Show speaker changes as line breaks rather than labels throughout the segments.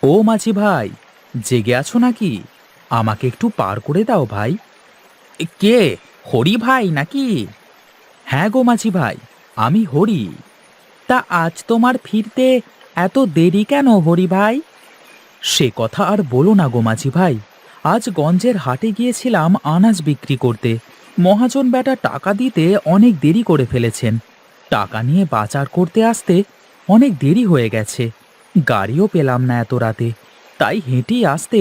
ও মাঝি ভাই, জেগে আছো নাকি? আমাকে একটু পার করে দাও ভাই। কে? হরি ভাই নাকি? হ্যাঁ গো মাঝি ভাই, আমি হরি। তা আজ তোমার ফিরতে এত দেরি কেন হরি ভাই? সে কথা আর বলো না গো মাঝি ভাই। আজ গঞ্জের হাটে গিয়েছিলাম আনাজ বিক্রি করতে। মহাজন বেটা টাকা দিতে অনেক দেরি করে ফেলেছেন। টাকা নিয়ে বাজার করতে আসতে অনেক দেরি হয়ে গেছে। গাড়িও পেলাম না এত রাতে, তাই হেঁটেই আসতে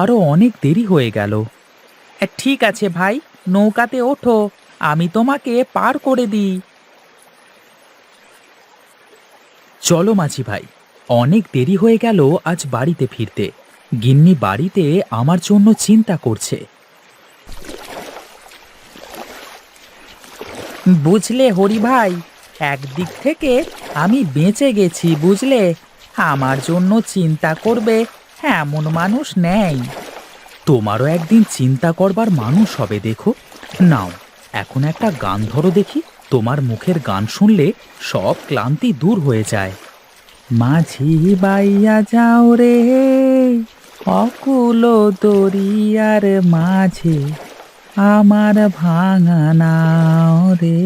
আরো অনেক দেরি হয়ে গেল। ঠিক আছে ভাই, নৌকাতে ওঠো, আমি তোমাকে পার করে দিই। চলো মাঝি ভাই, অনেক দেরি হয়ে গেল আজ বাড়িতে ফিরতে। গিন্নি বাড়িতে আমার জন্য চিন্তা করছে। বুঝলে হরি ভাই, একদিক থেকে আমি বেঁচে গেছি বুঝলে। আমার জন্য চিন্তা করবে এমন মানুষ নেই। তোমারও একদিন চিন্তা করবার মানুষ হবে দেখো। নাও, এখন একটা গান ধরো দেখি। তোমার মুখের গান শুনলে সব ক্লান্তি দূর হয়ে যায়। মাঝি বাইয়া যাও রে, অকুল দরিয়ার মাঝে, আমার ভাঙা নাও রে,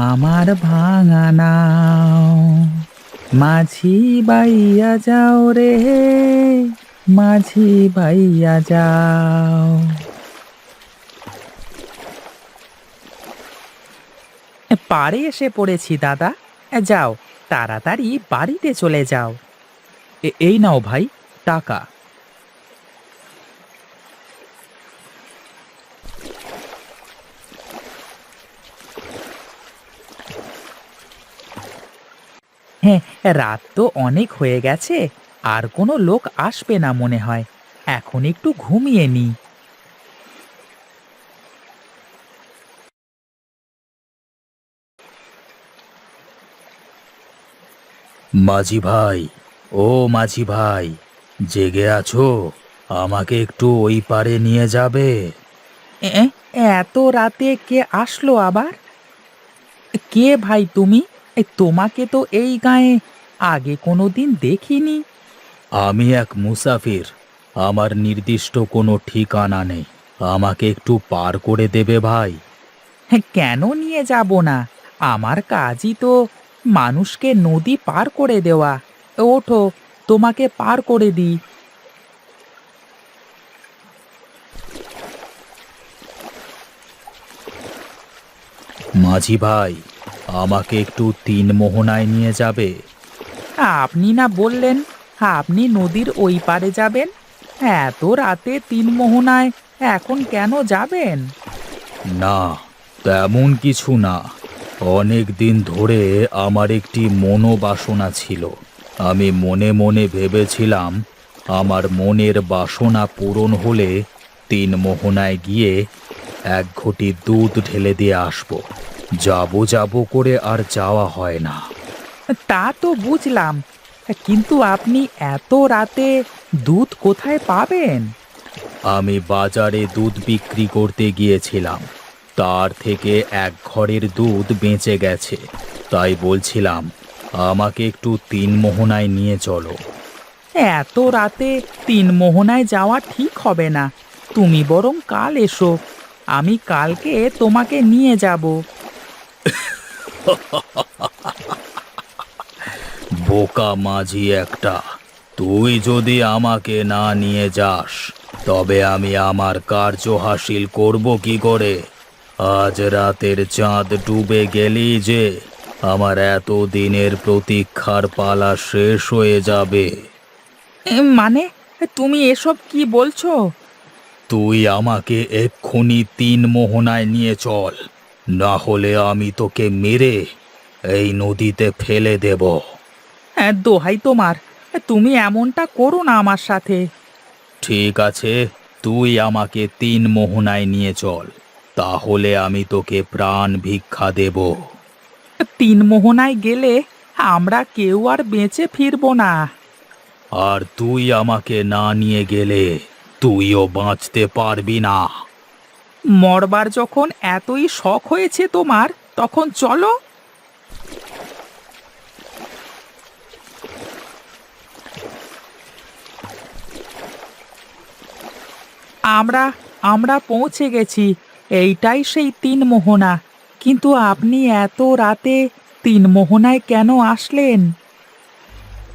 আমার ভাঙা নাও। মাঝি বাইয়া যাও রে, মাঝি বাইয়া যাও। পাড়ে এসে পড়েছি দাদা। যাও, তাড়াতাড়ি বাড়িতে চলে যাও। এই নাও ভাই, টাকা। হ্যাঁ, রাত তো অনেক হয়ে গেছে, আর কোনো লোক আসবে না মনে হয়। এখন একটু ঘুমিয়ে নি। মাঝি ভাই, ও মাঝি ভাই, জেগে আছো? আমাকে একটু ওই পারে নিয়ে যাবে? এ, এত রাতে কে আসলো আবার? কে ভাই তুমি? তোমাকে তো এই গায়ে আগে কোনোদিন দেখিনি। আমি এক মুসাফির। আমার নির্দিষ্ট কোনো ঠিকানা নেই। আমাকে একটু পার করে দেবে ভাই? কেন নিয়ে যাব না? আমার কাজই তো মানুষকে নদী পার করে দেওয়া। ওঠো, তোমাকে পার করে দিই। মাঝি ভাই, আমাকে একটু তিন মোহনায় নিয়ে যাবে? আপনি না বললেন আপনি নদীর ওই পারে যাবেন? এত রাতে তিন মোহনায় এখন কেন যাবেন? না, তেমন কিছু না। অনেক দিন ধরে আমার একটি মনোবাসনা ছিল। আমি মনে মনে ভেবেছিলাম আমার মনের বাসনা পূরণ হলে তিন মোহনায় গিয়ে এক ঘটি দুধ ঢেলে দিয়ে আসবো। যাবো যাবো করে আর যাওয়া হয় না। তা তো বুঝলাম, কিন্তু আপনি এত রাতে দুধ কোথায় পাবেন? আমি বাজারে দুধ বিক্রি করতে গিয়েছিলাম, তার থেকে এক ঘরের দুধ বেঁচে গেছে। তাই বলছিলাম আমাকে একটু তিন মোহনায় নিয়ে চলো। এত রাতে তিন মোহনায় যাওয়া ঠিক হবে না। তুমি বরং কাল এসো, আমি কালকে তোমাকে নিয়ে যাব। বোকা মাঝি একটা! তুই যদি আমাকে না নিয়ে যাস, তবে আমি আমার কার্য হাসিল করব কি করে? আজ রাতের চাঁদ ডুবে গেলি যে আমার এত দিনের প্রতীক্ষার পালা শেষ হয়ে যাবে। মানে, তুমি এসব কি বলছো? তুই আমাকে এক্ষুনি তিন মোহনায় নিয়ে চল, না হলে আমি তোকে মেরে এই নদীতে ফেলে দেব। দোহাই তোমার, তুমি এমনটা করো না আমার সাথে। ঠিক আছে, তুই আমাকে তিন মোহনায় নিয়ে চল, তাহলে আমি তোকে প্রাণ ভিক্ষা দেব। তিন মোহনায় গেলে আমরা কেউ আর বেঁচে ফিরবো না। আর তুই আমাকে না নিয়ে গেলে তুইও বাঁচতে পারবি না। মরবার যখন এতই শখ হয়েছে তোমার, তখন চলো। আমরা আমরা পৌঁছে গেছি। এইটাই সেই তিন মোহনা। কিন্তু আপনি এত রাতে তিন মোহনায় কেন আসলেন?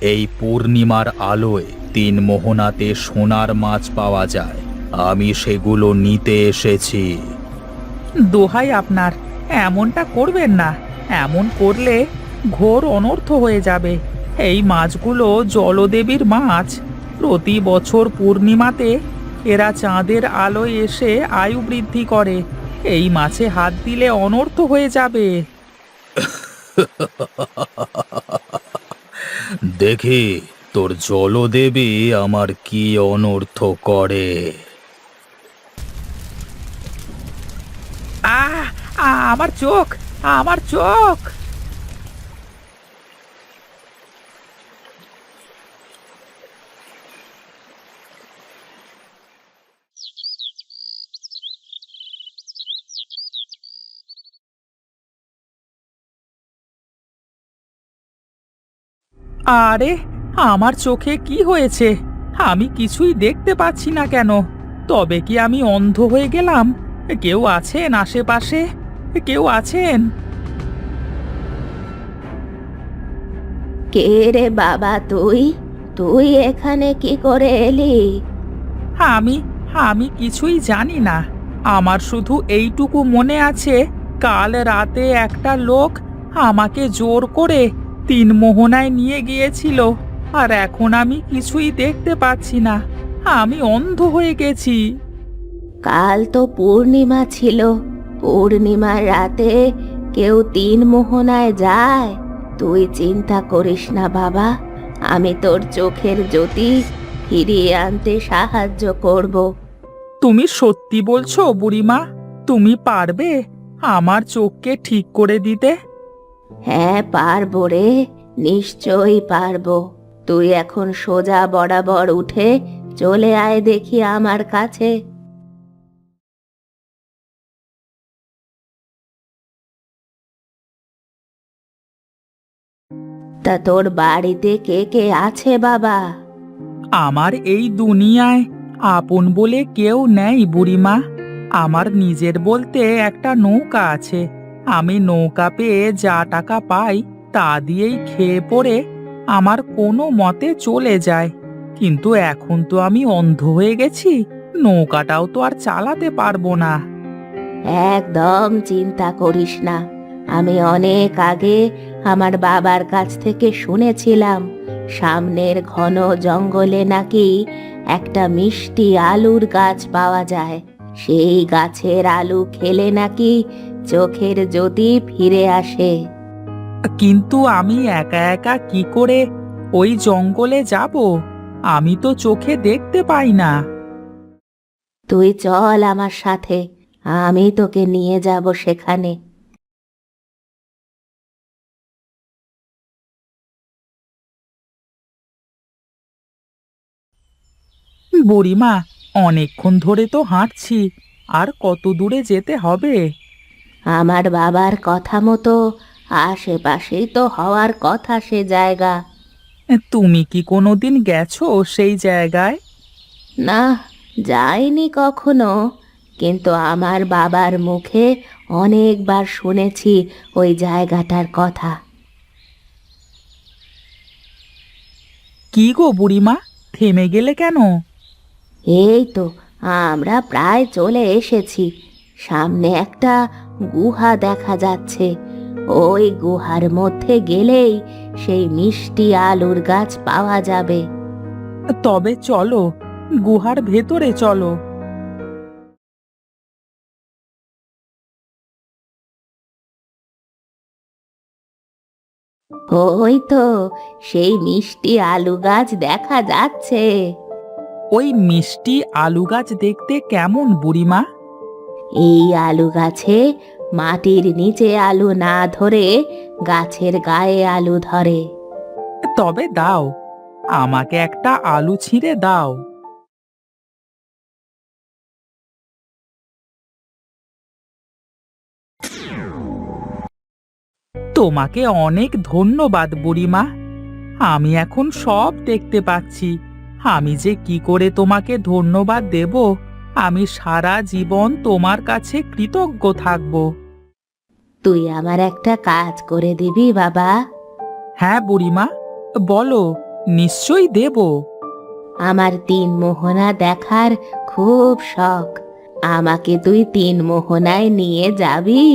এই পূর্ণিমার আলোয় তিন মোহনাতে সোনার মাছ পাওয়া যায়। আমি সেগুলো নিতে এসেছি। দোহাই আপনার, এমনটা করবেন না। এমন করলে ঘোর অনর্থ হয়ে যাবে। এই মাছগুলো জলদেবীর মাছ। প্রতি বছর পূর্ণিমাতে এরা চাঁদের আলোয় এসে আয়ু বৃদ্ধি করে। এই মাছে হাত দিলে অনর্থ হয়ে যাবে। দেখি তোর জলদেবী আমার কি অনর্থ করে। আহ আমার চোখ, আমার চোখ! আরে, আমার চোখে কি হয়েছে? আমি কিছুই দেখতে পাচ্ছি না কেন? তবে কি আমি অন্ধ হয়ে গেলাম? কেউ আছেন আশেপাশে? কেউ আছেন?
কে রে বাবা, তুই তুই এখানে কি করে এলি?
আমি আমি কিছুই জানি না। আমার শুধু এইটুকু মনে আছে, কাল রাতে একটা লোক আমাকে জোর করে তিন মোহনায় নিয়ে গিয়েছিল। আর এখন আমি কিছুই দেখতে পাচ্ছি না। আমি অন্ধ হয়ে গেছি।
কাল তো পূর্ণিমা ছিল। পূর্ণিমার রাতে কেউ তিন মোহনায় যায়? তুই চিন্তা করিস না বাবা, আমি তোর চোখের জ্যোতি ফিরিয়ে আনতে সাহায্য করব।
তুমি সত্যি বলছো বুড়িমা? তুমি পারবে আমার চোখকে ঠিক করে দিতে?
হ্যাঁ পারবো রে, নিশ্চয়ই পারবো। তুই এখন সোজা বরাবর উঠে চলে আয় দেখি আমার কাছে। তা তোর বাড়িতে কে কে আছে বাবা?
আমার এই দুনিয়ায় আপন বলে কেউ নেই বুড়িমা। আমার নিজের বলতে একটা নৌকা আছে। আমি নৌকা পেয়ে যা টাকা পাই তা দিয়েই খেয়ে পড়ে আমার কোনো মতে চলে যায়। কিন্তু এখন তো আমি অন্ধ হয়ে গেছি, নৌকাটাও তো আর চালাতে পারবো না।
একদম চিন্তা করিস না। আমি অনেক আগে আমার বাবার কাছ থেকে শুনেছিলাম সামনের ঘন জঙ্গলে নাকি একটা মিষ্টি আলুর গাছ পাওয়া যায়। সেই গাছের আলু খেলে নাকি চোখের জ্যোতি ফিরে আসে।
কিন্তু আমি একা একা কি করে ওই জঙ্গলে যাব? আমি তো চোখে দেখতে পাই না।
তুই চল আমার সাথে, আমি তোকে নিয়ে যাব সেখানে।
বুড়িমা, অনেকক্ষণ ধরে তো হাঁটছি, আর কত দূরে যেতে হবে?
আমার বাবার কথা মতো আশেপাশেই তো হওয়ার কথা সে জায়গা।
তুমি কি কোনোদিন গেছো সেই জায়গায়?
না, যাইনি কখনো, কিন্তু আমার বাবার মুখে অনেকবার শুনেছি ওই জায়গাটার কথা।
কি গো বুড়িমা, থেমে গেলে কেন?
এই তো আমরা প্রায় চলে এসেছি। সামনে একটা গুহা দেখা যাচ্ছে। ওই গুহার মধ্যে গেলেই সেই মিষ্টি আলুর গাছ পাওয়া যাবে।
তবে চলো, গুহার ভেতরে চলো।
ওই তো সেই মিষ্টি আলু গাছ দেখা যাচ্ছে।
ওই মিষ্টি আলু গাছ দেখতে কেমন বুড়িমা?
এই আলু গাছে মাটির নিচে আলু না ধরে গাছের গায়ে আলু ধরে।
তবে দাও, আমাকে একটা আলু ছিঁড়ে দাও। তোমাকে অনেক ধন্যবাদ বুড়িমা। আমি এখন সব দেখতে পাচ্ছি। আমি যে কি করে তোমাকে ধন্যবাদ দেব আমি সারা জীবন তোমার কাছে কৃতজ্ঞ থাকব।
তুই আমার একটা কাজ করে দিবি বাবা?
হ্যাঁ বুড়িমা, বলো, নিশ্চয়ই দেব।
আমার তিন মোহনা দেখার খুব শখ। আমাকে তুই তিন মোহনায় নিয়ে যাবি?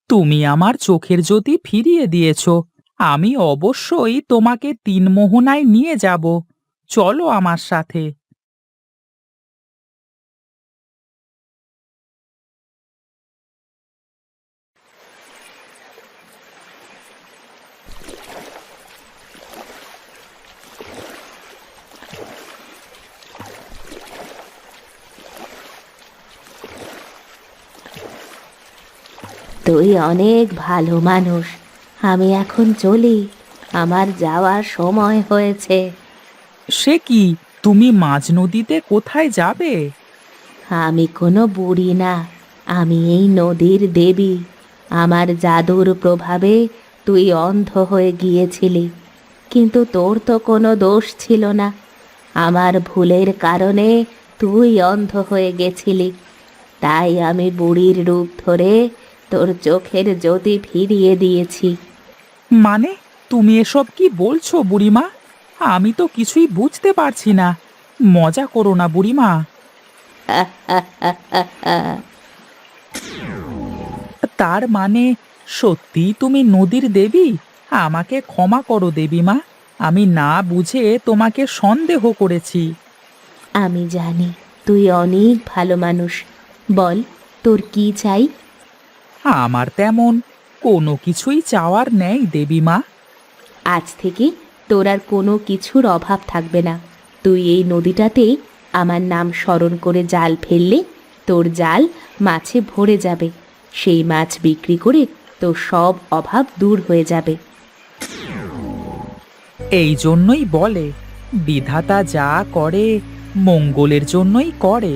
তুমি আমার চোখের জ্যোতি ফিরিয়ে দিয়েছ, আমি অবশ্যই তোমাকে তিন মোহনায় নিয়ে যাব। চলো আমার সাথে।
তুই অনেক ভালো মানুষ। আমি এখন চলি, আমার যাওয়ার সময় হয়েছে।
সে কি, তুমি মাঝ নদীতে কোথায় যাবে?
আমি কোনো বুড়ি না, আমি এই নদীর দেবী। আমার জাদুর প্রভাবে তুই অন্ধ হয়ে গিয়েছিলি, কিন্তু তোর তো কোনো দোষ ছিল না। আমার ভুলের কারণে তুই অন্ধ হয়ে গেছিলি, তাই আমি বুড়ির রূপ ধরে তোর চোখের জ্যোতি ফিরিয়ে দিয়েছি।
মানে, তুমি এসব কি বলছো বুড়িমা? আমি তো কিছুই বুঝতে পারছি না। মজা করো না বুড়িমা। তার মানে সত্যিই তুমি নদীর দেবী? আমাকে ক্ষমা করো দেবীমা, আমি না বুঝে তোমাকে সন্দেহ করেছি।
আমি জানি তুই অনেক ভালো মানুষ। বল, তোর কি চাই?
আমার তেমন কোনো কিছুই চাওয়ার নেই দেবীমা।
আজ থেকে তোর আর কোনো কিছুর অভাব থাকবে না। তুই এই নদীটাতে আমার নাম স্মরণ করে জাল ফেললে তোর জাল মাছে ভরে যাবে। সেই মাছ বিক্রি করে তোর সব অভাব দূর হয়ে যাবে।
এই জন্যই বলে, বিধাতা যা করে মঙ্গলের জন্যই করে।